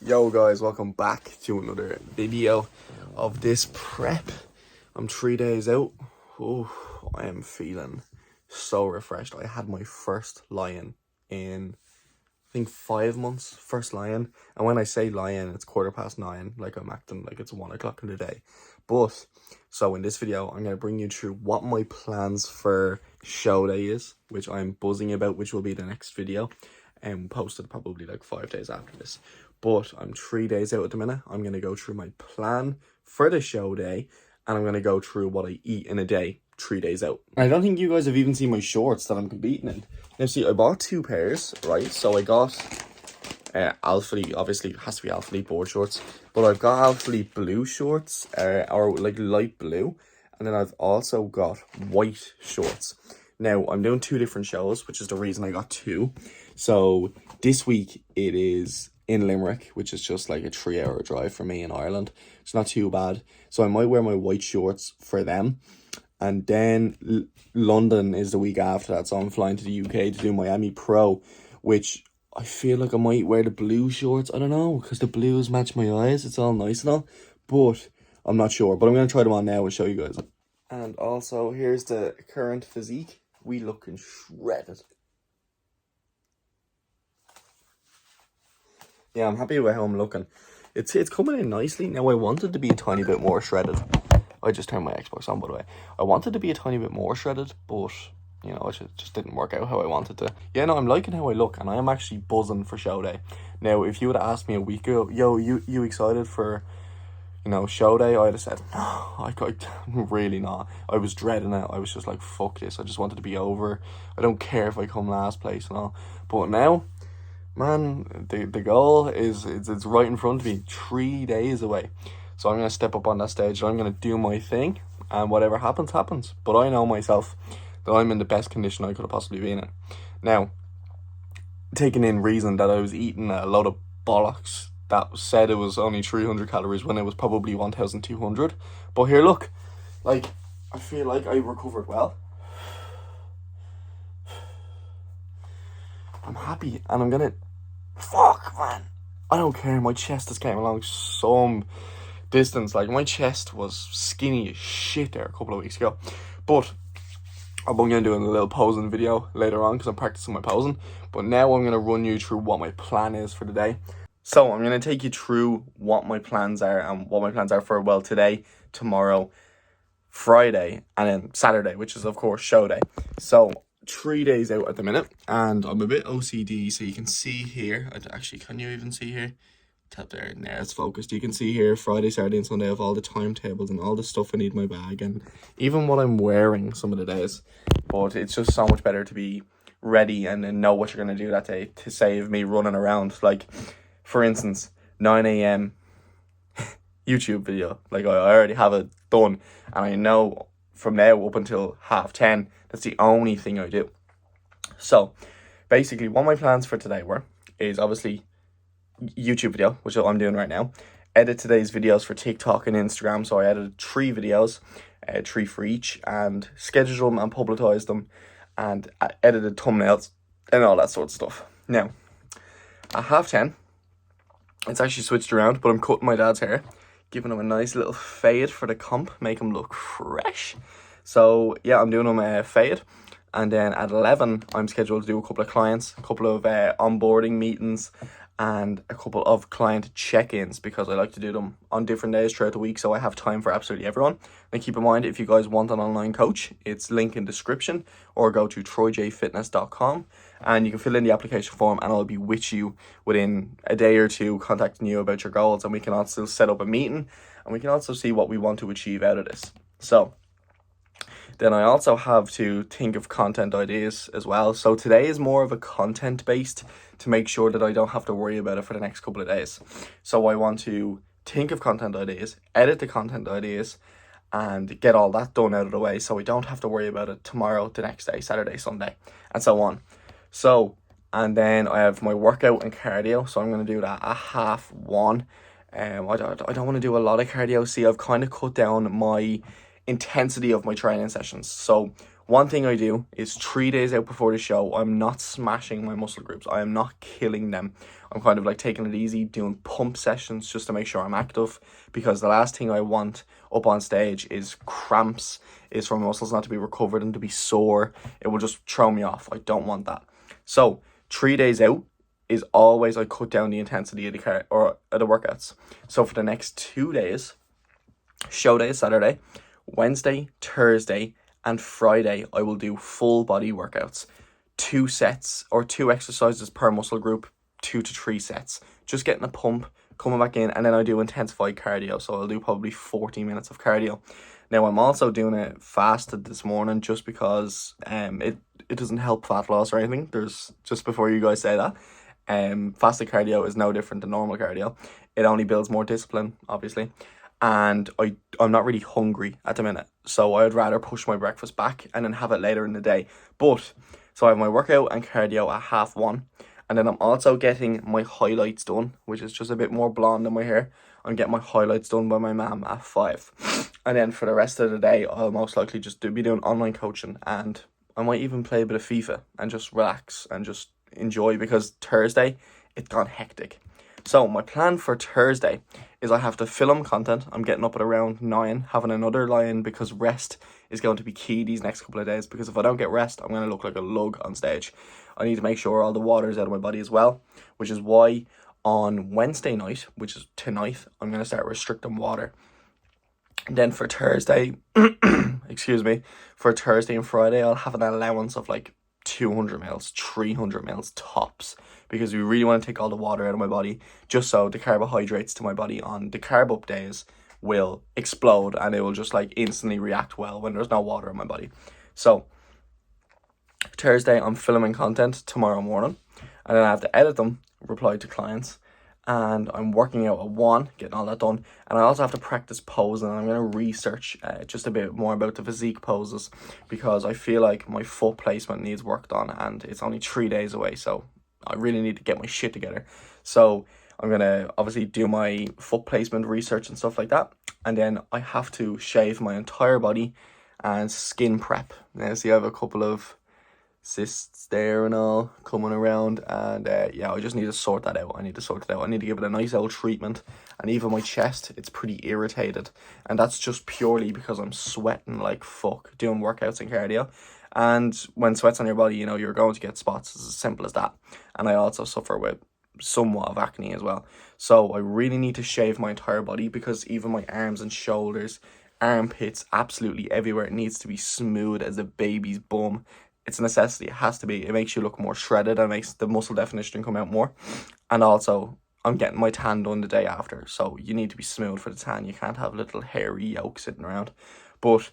Yo guys, welcome back to another video of this prep. I'm 3 days out. Oh, I am feeling so refreshed. I had my first lion in, I think, 5 months. First lion. And when I say lion, it's 9:15. Like I'm acting like it's 1 o'clock in the day. But, so in this video, I'm going to bring you through what my plans for show day is, which I'm buzzing about, which will be the next video. And posted probably like 5 days after this. But I'm 3 days out at the minute. I'm going to go through my plan for the show day, and I'm going to go through what I eat in a day 3 days out. I don't think you guys have even seen my shorts that I'm competing in. Now see, I bought 2 pairs, right? So I got Alphalete, obviously it has to be Alphalete board shorts, but I've got Alphalete blue shorts, or like light blue, and then I've also got white shorts. Now, I'm doing 2 different shows, which is the reason I got 2. So, this week it is in Limerick, which is just like a 3-hour drive for me in Ireland. It's not too bad. So, I might wear my white shorts for them. And then London is the week after that. So, I'm flying to the UK to do Miami Pro, which I feel like I might wear the blue shorts. I don't know, because the blues match my eyes. It's all nice and all. But I'm not sure. But I'm going to try them on now and show you guys. And also, here's the current physique. We looking shredded. Yeah, I'm happy with how I'm looking. It's coming in nicely. Now, I wanted to be a tiny bit more shredded. I just turned my Xbox on, by the way. I wanted to be a tiny bit more shredded, but, you know, it just didn't work out how I wanted to. Yeah, no, I'm liking how I look, and I am actually buzzing for show day. Now, if you would have asked me a week ago, yo, you excited for, you know, show day, I'd have said, no, I'm really not. I was dreading it. I was just like, fuck this. I just wanted to be over. I don't care if I come last place and all. But now, man, the goal is, it's right in front of me, 3 days away. So I'm going to step up on that stage and I'm going to do my thing. And whatever happens, happens. But I know myself that I'm in the best condition I could have possibly been in. Now, taking in reason that I was eating a load of bollocks that said it was only 300 calories when it was probably 1,200. But here, look, like, I feel like I recovered well. I'm happy, and I'm gonna, fuck, man, I don't care, my chest has came along some distance. Like, my chest was skinny as shit there a couple of weeks ago. But I'm going to do a little posing video later on, because I'm practicing my posing. But now I'm going to run you through what my plan is for the day. So I'm going to take you through what my plans are, and what my plans are for, well, today, tomorrow, Friday, and then Saturday, which is, of course, show day. So 3 days out at the minute, and I'm a bit OCD, so you can see here, actually, can you even see here? Tap there, now it's focused. You can see here, Friday, Saturday, and Sunday, I have all the timetables and all the stuff I need in my bag, and even what I'm wearing some of the days. But it's just so much better to be ready and know what you're going to do that day, to save me running around. Like, for instance, 9 a.m. YouTube video. Like, I already have it done. And I know from now up until 10:30, that's the only thing I do. So, basically, what my plans for today is obviously YouTube video, which I'm doing right now. Edit today's videos for TikTok and Instagram. So, I edited 3 videos, 3 for each, and scheduled them and publicized them, and edited thumbnails and all that sort of stuff. Now, at 10:30, it's actually switched around, but I'm cutting my dad's hair, giving him a nice little fade for the comp, make him look fresh. So yeah, I'm doing him a fade, and then at 11 I'm scheduled to do a couple of clients, a couple of onboarding meetings, and a couple of client check-ins, because I like to do them on different days throughout the week, so I have time for absolutely everyone. And keep in mind, if you guys want an online coach, it's link in description, or go to troyjfitness.com, and you can fill in the application form, and I'll be with you within a day or 2, contacting you about your goals, and we can also set up a meeting, and we can also see what we want to achieve out of this. So then I also have to think of content ideas as well. So today is more of a content based, to make sure that I don't have to worry about it for the next couple of days. So I want to think of content ideas, edit the content ideas, and get all that done out of the way, so I don't have to worry about it tomorrow, the next day, Saturday, Sunday, and so on. So, and then I have my workout and cardio, so I'm going to do that at 1:30. I don't want to do a lot of cardio. See, I've kind of cut down my intensity of my training sessions. So One thing I do is 3 days out before the show, I'm not smashing my muscle groups. I am not killing them. I'm kind of like taking it easy, doing pump sessions just to make sure I'm active, because the last thing I want up on stage is cramps, is for my muscles not to be recovered and to be sore. It will just throw me off. I don't want that. So 3 days out is always I cut down the intensity of the workouts. So for the next 2 days, show day is Saturday, Wednesday, Thursday, and Friday, I will do full body workouts. 2 sets or 2 exercises per muscle group, 2 to 3 sets. Just getting a pump, coming back in, and then I do intensified cardio. So I'll do probably 40 minutes of cardio. Now I'm also doing it fasted this morning just because it doesn't help fat loss or anything. There's just before you guys say that. Fasted cardio is no different than normal cardio. It only builds more discipline, obviously. And I'm not really hungry at the minute, so I'd rather push my breakfast back and then have it later in the day. But so I have my workout and cardio at 1:30, and then I'm also getting my highlights done, which is just a bit more blonde in my hair. I'm getting my highlights done by my mum at 5, and then for the rest of the day I'll most likely just be doing online coaching, and I might even play a bit of FIFA and just relax and just enjoy, because Thursday it's gone hectic. So my plan for Thursday is I have to film content. I'm getting up at around 9, having another lie-in, because rest is going to be key these next couple of days, because if I don't get rest, I'm going to look like a lug on stage. I need to make sure all the water is out of my body as well, which is why on Wednesday night, which is tonight, I'm going to start restricting water. And then for Thursday, for Thursday and Friday, I'll have an allowance of like 200 mils, 300 mils tops, because we really want to take all the water out of my body, just so the carbohydrates to my body on the carb up days will explode, and it will just like instantly react well when there's no water in my body. So Thursday I'm filming content tomorrow morning, and then I have to edit them, reply to clients, and I'm working out at 1, getting all that done. And I also have to practice posing, and I'm going to research just a bit more about the physique poses, because I feel like my foot placement needs worked on, and it's only 3 days away, so I really need to get my shit together. So I'm going to obviously do my foot placement research and stuff like that, and then I have to shave my entire body and skin prep. Now see, I have a couple of cysts there and all coming around, and yeah, I just need to sort that out. I need to give it a nice old treatment. And even my chest, it's pretty irritated, and that's just purely because I'm sweating like fuck doing workouts and cardio. And when sweat's on your body, you know, you're going to get spots. It's as simple as that. And I also suffer with somewhat of acne as well, so I really need to shave my entire body, because even my arms and shoulders, armpits, absolutely everywhere, it needs to be smooth as a baby's bum. It's a necessity. It has to be. It makes you look more shredded and makes the muscle definition come out more. And also, I'm getting my tan done the day after, so you need to be smooth for the tan. You can't have little hairy yolks sitting around. But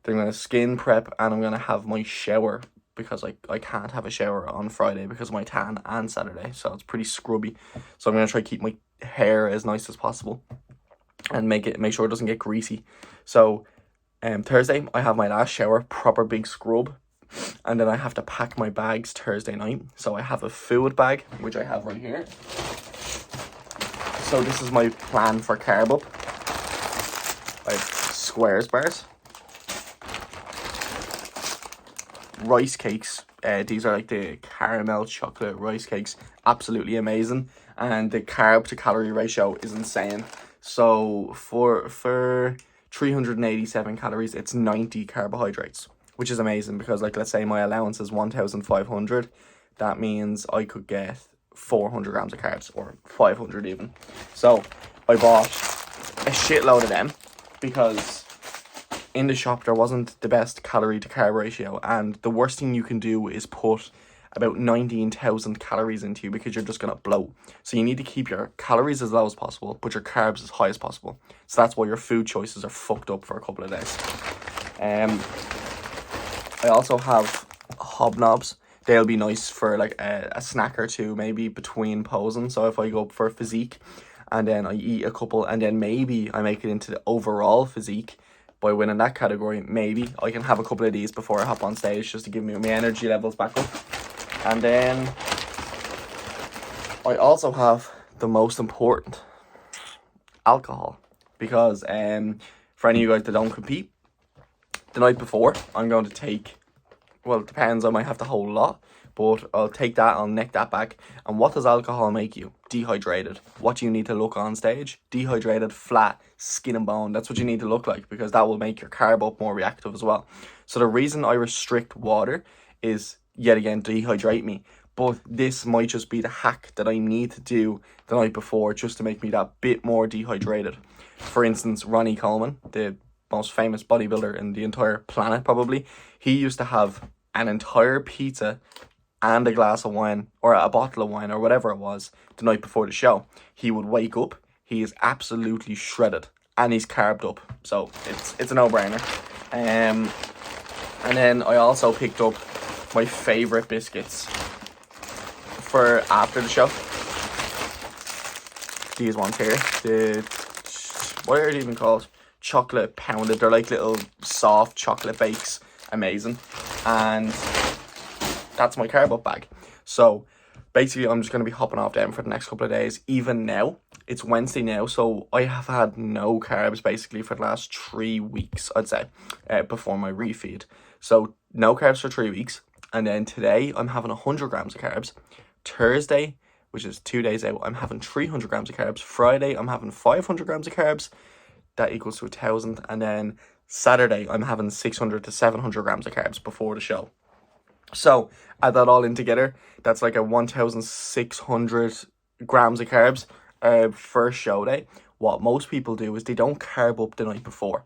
they're going to skin prep, and I'm going to have my shower, because I can't have a shower on Friday because of my tan and Saturday, so it's pretty scrubby. So I'm going to try to keep my hair as nice as possible and make sure it doesn't get greasy. So Thursday I have my last shower, proper big scrub. And then I have to pack my bags Thursday night. So I have a food bag, which I have right here. So this is my plan for carb up. I have Squares bars, rice cakes. These are like the caramel chocolate rice cakes. Absolutely amazing. And the carb to calorie ratio is insane. So for 387 calories, it's 90 carbohydrates, which is amazing, because like, let's say my allowance is 1,500. That means I could get 400 grams of carbs, or 500 even. So I bought a shitload of them, because in the shop there wasn't the best calorie to carb ratio, and the worst thing you can do is put about 19,000 calories into you, because you're just going to bloat. So you need to keep your calories as low as possible, but your carbs as high as possible. So that's why your food choices are fucked up for a couple of days. I also have hobnobs. They'll be nice for like a snack or two, maybe between posing. So if I go up for physique and then I eat a couple, and then maybe I make it into the overall physique by winning that category, maybe I can have a couple of these before I hop on stage, just to give me my energy levels back up. And then I also have the most important, alcohol, because for any of you guys that don't compete, the night before I'm going to take well, it depends. I might have the whole lot, but I'll take that. I'll neck that back. And what does alcohol make you? Dehydrated. What do you need to look on stage? Dehydrated, flat, skin and bone. That's what you need to look like, because that will make your carb up more reactive as well. So the reason I restrict water is, yet again, dehydrate me. But this might just be the hack that I need to do the night before, just to make me that bit more dehydrated. For instance, Ronnie Coleman, the most famous bodybuilder in the entire planet probably, he used to have an entire pizza and a glass of wine, or a bottle of wine, or whatever it was, the night before the show. He would wake up, he is absolutely shredded, and he's carved up. So it's a no-brainer. And then I also picked up my favourite biscuits for after the show. These ones here, what are they even called? Chocolate pounded. They're like little soft chocolate bakes. Amazing. And that's my carb up bag. So basically I'm just going to be hopping off them for the next couple of days. Even now, it's Wednesday now, so I have had no carbs basically for the last 3 weeks, I'd say, before my refeed. So no carbs for 3 weeks. And then today I'm having 100 grams of carbs. Thursday, which is 2 days out, I'm having 300 grams of carbs. Friday, I'm having 500 grams of carbs. That equals to 1,000. And then Saturday, I'm having 600 to 700 grams of carbs before the show. So add that all in together, that's like a 1,600 grams of carbs first show day. What most people do is they don't carb up the night before,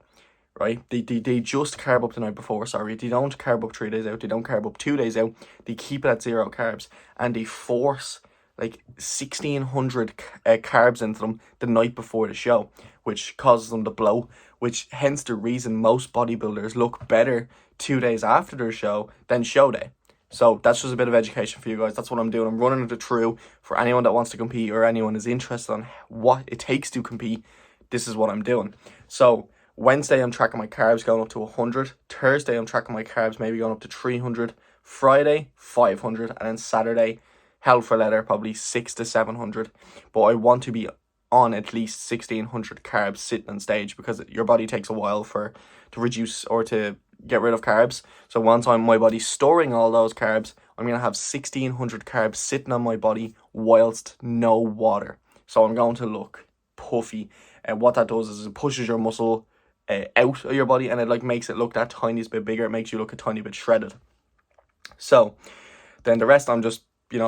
right? They just carb up the night before, sorry. They don't carb up 3 days out, they don't carb up 2 days out. They keep it at 0 carbs, and they force like 1,600 carbs into them the night before the show, which causes them to blow, which hence the reason most bodybuilders look better 2 days after their show than show day. So that's just a bit of education for you guys. That's what I'm doing. I'm running it through for anyone that wants to compete, or anyone is interested on what it takes to compete. This is what I'm doing. So Wednesday, I'm tracking my carbs going up to 100. Thursday, I'm tracking my carbs maybe going up to 300. Friday, 500. And then Saturday, hell for leather, probably 600 to 700. But I want to be on at least 1,600 carbs sitting on stage, because your body takes a while to reduce or to get rid of carbs. So once my body's storing all those carbs, I'm going to have 1,600 carbs sitting on my body whilst no water. So I'm going to look puffy. And what that does is it pushes your muscle out of your body, and it like makes it look that tiniest bit bigger. It makes you look a tiny bit shredded. So then the rest, I'm just,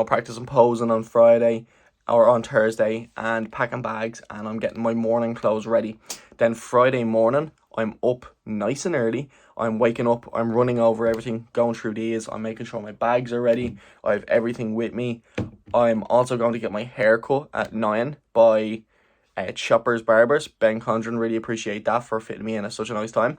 practicing posing on Friday or on Thursday and packing bags, and I'm getting my morning clothes ready. Then Friday morning, I'm up nice and early. I'm waking up, I'm running over everything, going through these. I'm making sure my bags are ready. I have everything with me. I'm also going to get my hair cut at 9 by Choppers Barbers. Ben Condren, really appreciate that for fitting me in at such a nice time.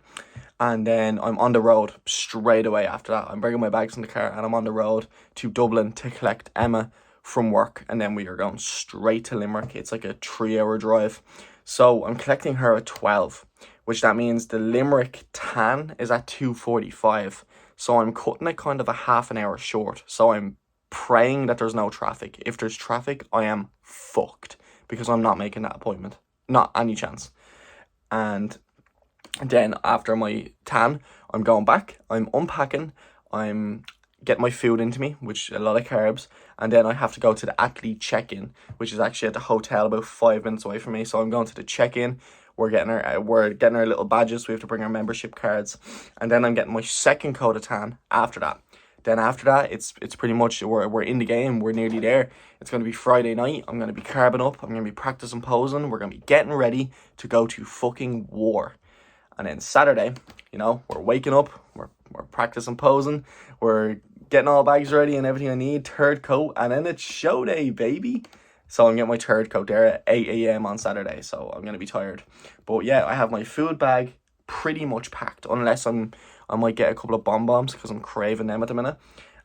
And then I'm on the road straight away after that. I'm bringing my bags in the car, and I'm on the road to Dublin to collect Emma from work. And then we are going straight to Limerick. It's like a 3-hour drive. So I'm collecting her at 12, which that means the Limerick tan is at 2:45. So I'm cutting it kind of a half an hour short. So I'm praying that there's no traffic. If there's traffic, I am fucked, because I'm not making that appointment. Not any chance. And then after my tan, I'm going back, I'm unpacking, I'm getting my food into me, which a lot of carbs, and then I have to go to the athlete check-in, which is actually at the hotel about 5 minutes away from me. So I'm going to the check-in. We're getting our little badges. We have to bring our membership cards, and then I'm getting my second coat of tan after that. Then after that, it's pretty much we're in the game. We're nearly there. It's going to be Friday night. I'm going to be carbing up. I'm going to be practicing posing. We're going to be getting ready to go to fucking war. And then Saturday, we're waking up. We're practicing posing. We're getting all bags ready and everything I need. Third coat, and then it's show day, baby. So I'm getting my third coat there at 8 a.m. on Saturday. So I'm going to be tired. But yeah, I have my food bag pretty much packed, unless I might get a couple of bonbons, because I'm craving them at the minute.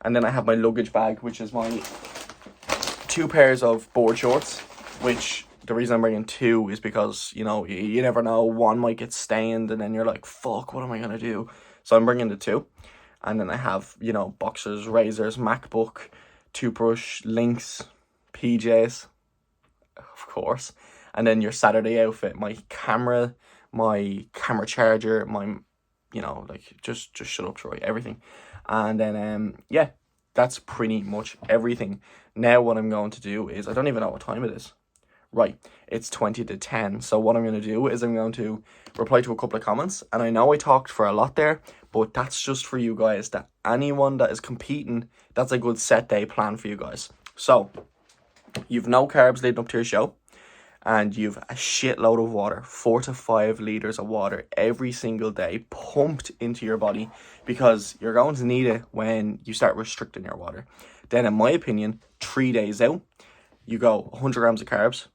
And then I have my luggage bag, which is my 2 pairs of board shorts, which the reason I'm bringing 2 is because, you never know, one might get stained, and then you're like, fuck, what am I going to do? So I'm bringing the 2. And then I have, boxers, razors, MacBook, toothbrush, links, PJs, of course. And then your Saturday outfit, my camera charger, my you know, like just shut up, Troy, everything. And then yeah, that's pretty much everything. Now what I'm going to do is, I don't even know what time it is. Right, it's 20 to 10. So what I'm going to do is I'm going to reply to a couple of comments. And I know I talked for a lot there, but that's just for you guys. That anyone that is competing, that's a good set day plan for you guys. So you've no carbs leading up to your show. And you've a shitload of water, 4 to 5 liters of water every single day pumped into your body, because you're going to need it when you start restricting your water. Then, in my opinion, 3 days out, you go 100 grams of carbs,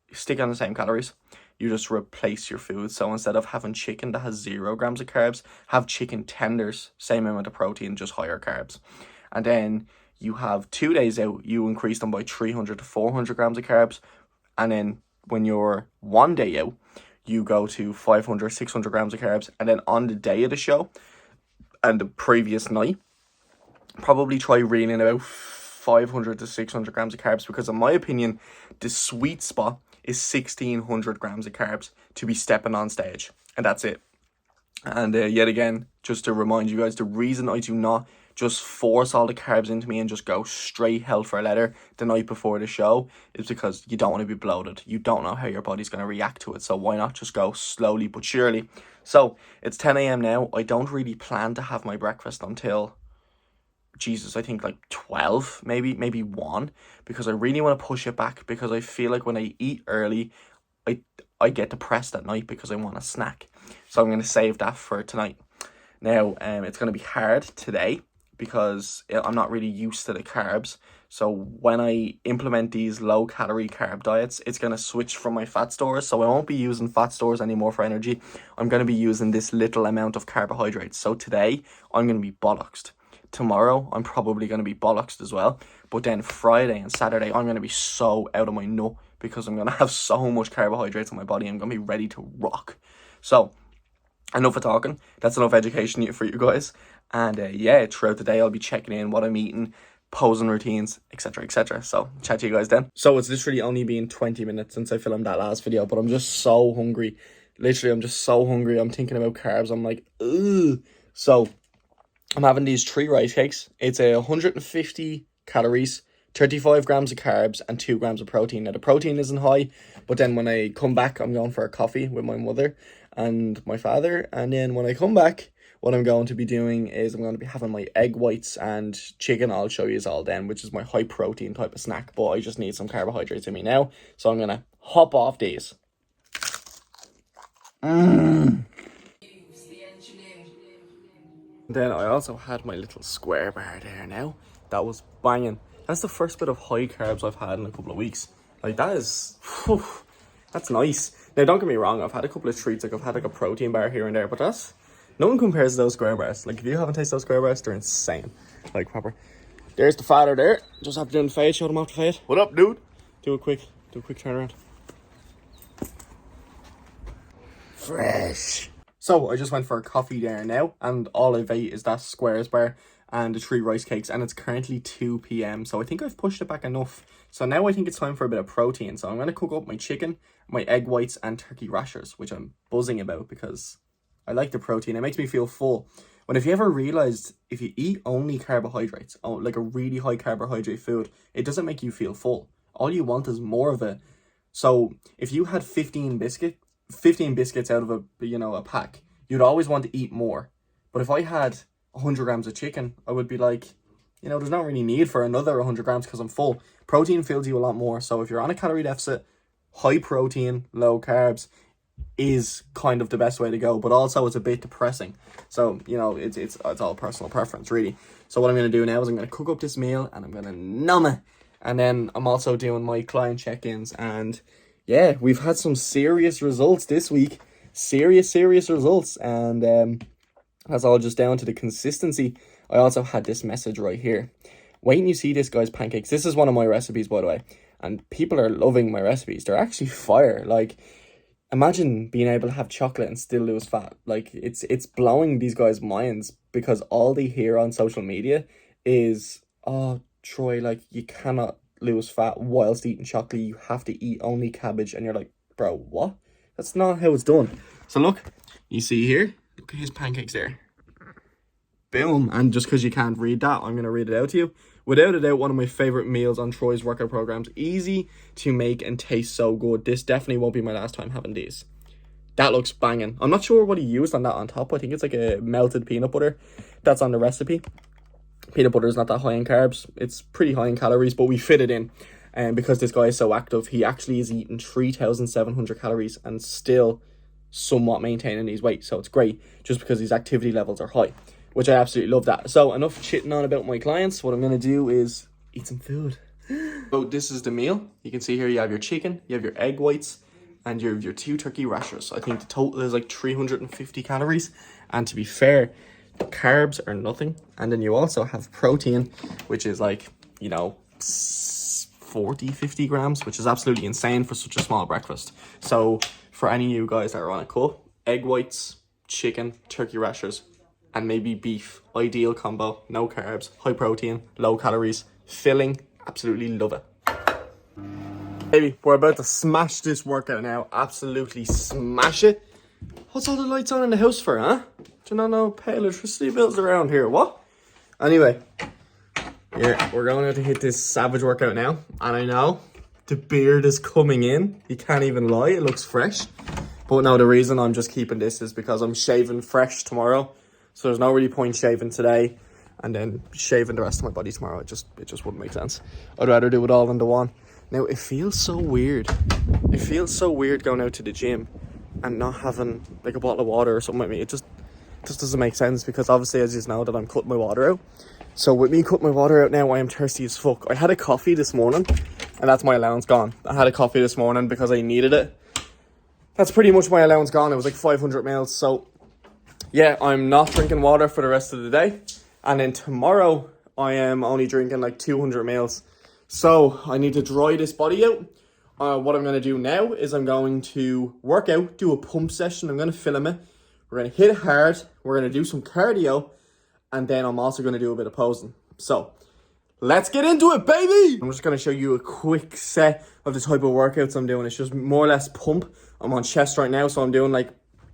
you stick on the same calories, you just replace your food. So instead of having chicken that has 0 grams of carbs, have chicken tenders, same amount of protein, just higher carbs. And then you have 2 days out, you increase them by 300 to 400 grams of carbs. And then when you're 1 day out, you go to 500, 600 grams of carbs. And then on the day of the show and the previous night, probably try reeling about 500 to 600 grams of carbs, because in my opinion, the sweet spot is 1600 grams of carbs to be stepping on stage. And that's it. And yet again, just to remind you guys, the reason I do not just force all the carbs into me and just go straight hell for leather the night before the show is because you don't want to be bloated. You don't know how your body's going to react to it. So why not just go slowly but surely? So it's 10 a.m. now. I don't really plan to have my breakfast until, Jesus, I think like 12, maybe 1, because I really want to push it back, because I feel like when I eat early, I get depressed at night because I want a snack. So I'm going to save that for tonight. Now, it's going to be hard today because I'm not really used to the carbs. So when I implement these low calorie carb diets, it's going to switch from my fat stores. So I won't be using fat stores anymore for energy. I'm going to be using this little amount of carbohydrates. So today I'm going to be bollocksed. Tomorrow I'm probably going to be bollocksed as well. But then Friday and Saturday I'm going to be so out of my nut, because I'm going to have so much carbohydrates in my body. I'm going to be ready to rock. So enough of talking. That's enough education for you guys. And yeah, throughout the day I'll be checking in what I'm eating, posing routines, etc, etc. So chat to you guys then. So it's literally only been 20 minutes since I filmed that last video, but I'm just so hungry. Literally, I'm just so hungry. I'm thinking about carbs. I'm like, ugh. So I'm having these 3 rice cakes. It's 150 calories, 35 grams of carbs, and 2 grams of protein. Now the protein isn't high, but then when I come back, I'm going for a coffee with my mother and my father. And then when I come back, what I'm going to be doing is I'm going to be having my egg whites and chicken. I'll show you all then, which is my high protein type of snack, but I just need some carbohydrates in me now. So I'm going to hop off these. Then I also had my little square bar there now. That was banging. That's the first bit of high carbs I've had in a couple of weeks. Like, that is, whew, that's nice. Now, don't get me wrong, I've had a couple of treats. Like, I've had like a protein bar here and there, but that's, no one compares to those square bars. Like, if you haven't tasted those square bars, they're insane. Like, proper. There's the father there. Just have to do the fade. Show them off the fade. What up, dude? Do a quick turnaround. Fresh. So I just went for a coffee there now, and all I've ate is that squares bar and the 3 rice cakes, and it's currently 2 p.m. So I think I've pushed it back enough. So now I think it's time for a bit of protein. So I'm going to cook up my chicken, my egg whites, and turkey rashers, which I'm buzzing about because I like the protein. It makes me feel full. When, if you ever realized, if you eat only carbohydrates, like a really high carbohydrate food, it doesn't make you feel full. All you want is more of it. So if you had 15 biscuits out of a pack, you'd always want to eat more. But if I had 100 grams of chicken, I would be like, there's not really need for another 100 grams because I'm full. Protein fills you a lot more. So if you're on a calorie deficit, high protein, low carbs is kind of the best way to go, but also it's a bit depressing. So, it's all personal preference, really. So what I'm going to do now is I'm going to cook up this meal and I'm going to numb it. And then I'm also doing my client check-ins, and yeah, we've had some serious results this week. Serious results. And that's all just down to the consistency. I also had this message right here. Wait till you see this guy's pancakes. This is one of my recipes, by the way. And people are loving my recipes. They're actually fire. Like, imagine being able to have chocolate and still lose fat. Like, it's blowing these guys' minds, because all they hear on social media is, oh, Troy, like, you cannot lose fat whilst eating chocolate. You have to eat only cabbage. And you're like, bro, what? That's not how it's done. So look, you see here, Look at his pancakes there. Boom. And just because you can't read that, I'm going to read it out to you. Without a doubt, one of my favourite meals on Troy's workout programs. Easy to make and taste so good. This definitely won't be my last time having these. That looks banging. I'm not sure what he used on that on top. I think it's like a melted peanut butter that's on the recipe. Peanut butter is not that high in carbs. It's pretty high in calories, but we fit it in. And because this guy is so active, he actually is eating 3,700 calories and still somewhat maintaining his weight. So it's great just because his activity levels are high, which I absolutely love that. So enough chitting on about my clients. What I'm going to do is eat some food. So this is the meal. You can see here you have your chicken, you have your egg whites, and you have your 2 turkey rashers. I think the total is like 350 calories. And to be fair, the carbs are nothing. And then you also have protein, which is like, you know, 40, 50 grams, which is absolutely insane for such a small breakfast. So for any of you guys that are on a cut, egg whites, chicken, turkey rashers, and maybe beef. Ideal combo. No carbs, high protein, low calories, filling. Absolutely love it. Baby, we're about to smash this workout now. Absolutely smash it. What's all the lights on in the house for, huh? Do you not know pay electricity bills around here? What? Anyway, yeah, we're going out to hit this savage workout now. And I know the beard is coming in. You can't even lie, it looks fresh. But no, the reason I'm just keeping this is because I'm shaving fresh tomorrow. So there's no really point shaving today and then shaving the rest of my body tomorrow. It just wouldn't make sense. I'd rather do it all in the one. Now, it feels so weird. It feels so weird going out to the gym and not having like a bottle of water or something like me. It just doesn't make sense because obviously, as you know, that I'm cutting my water out. So with me cutting my water out now, I am thirsty as fuck. I had a coffee this morning and that's my allowance gone. I had a coffee this morning because I needed it. That's pretty much my allowance gone. It was like 500 mils. So yeah, I'm not drinking water for the rest of the day. And then tomorrow, I am only drinking like 200 mils. So I need to dry this body out. What I'm going to do now is I'm going to work out, do a pump session. I'm going to film it. We're going to hit it hard. We're going to do some cardio. And then I'm also going to do a bit of posing. So let's get into it, baby. I'm just going to show you a quick set of the type of workouts I'm doing. It's just more or less pump. I'm on chest right now. So I'm doing like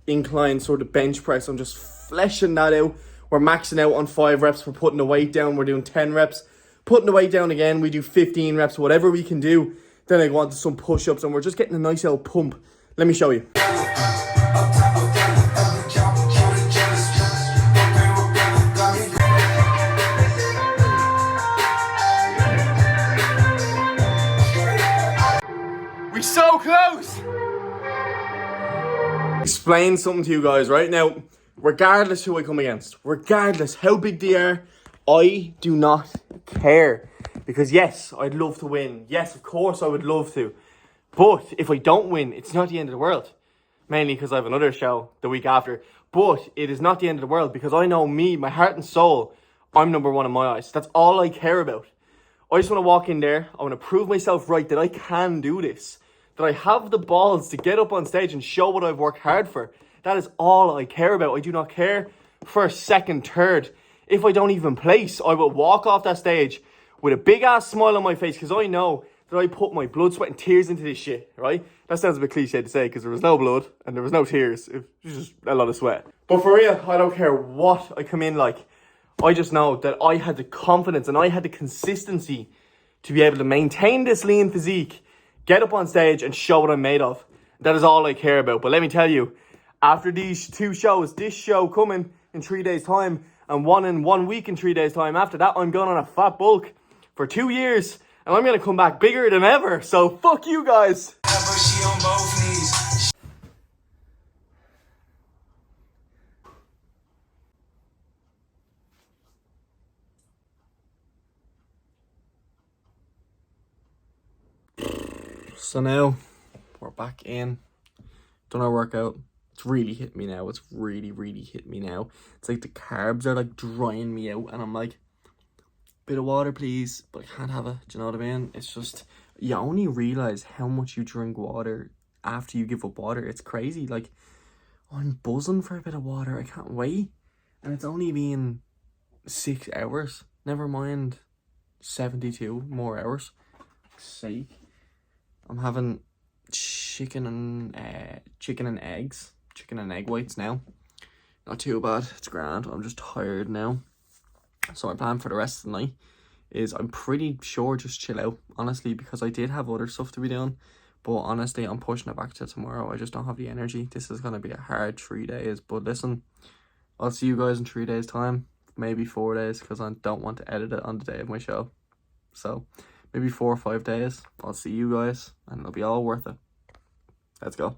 incline sort of bench press. I'm just fleshing that out. We're maxing out on 5 reps. We're putting the weight down. We're doing 10 reps. Putting the weight down again. We do 15 reps. Whatever we can do. Then I go on to some push-ups. And we're just getting a nice little pump. Let me show you. We so close! Explain something to you guys right now. Regardless who I come against, regardless how big they are, I do not care. Because yes, I'd love to win. Yes, of course I would love to. But if I don't win, it's not the end of the world. Mainly because I have another show the week after. But it is not the end of the world because I know me, my heart and soul, I'm number one in my eyes. That's all I care about. I just want to walk in there. I want to prove myself right that I can do this. That I have the balls to get up on stage and show what I've worked hard for. That is all I care about. I do not care for second, third. If I don't even place, I will walk off that stage with a big ass smile on my face because I know that I put my blood, sweat and tears into this shit, right? That sounds a bit cliche to say because there was no blood and there was no tears. It was just a lot of sweat. But for real, I don't care what I come in like. I just know that I had the confidence and I had the consistency to be able to maintain this lean physique, get up on stage and show what I'm made of. That is all I care about. But let me tell you, after these 2 shows, this show coming in 3 days' time and one in 1 week in 3 days' time, after that I'm going on a fat bulk for 2 years and I'm going to come back bigger than ever. So fuck you guys. She on both knees. So now we're back in. Done our workout. It's really hit me now. It's really hit me now. It's like the carbs are like drying me out and I'm like, bit of water please, but I can't have it. Do you know what I mean? It's just, you only realize how much you drink water after you give up water. It's crazy. Like, I'm buzzing for a bit of water. I can't wait. And it's only been 6 hours. Never mind 72 more hours. For sake. I'm having chicken and eggs. Chicken and egg whites now. Not too bad. It's grand. I'm just tired now. So my plan for the rest of the night is I'm pretty sure just chill out, honestly, because I did have other stuff to be done. But honestly, I'm pushing it back to tomorrow. I just don't have the energy. This is going to be a hard 3 days. But listen, I'll see you guys in 3 days' time. Maybe 4 days, because I don't want to edit it on the day of my show. So maybe 4 or 5 days. I'll see you guys, and it'll be all worth it. Let's go.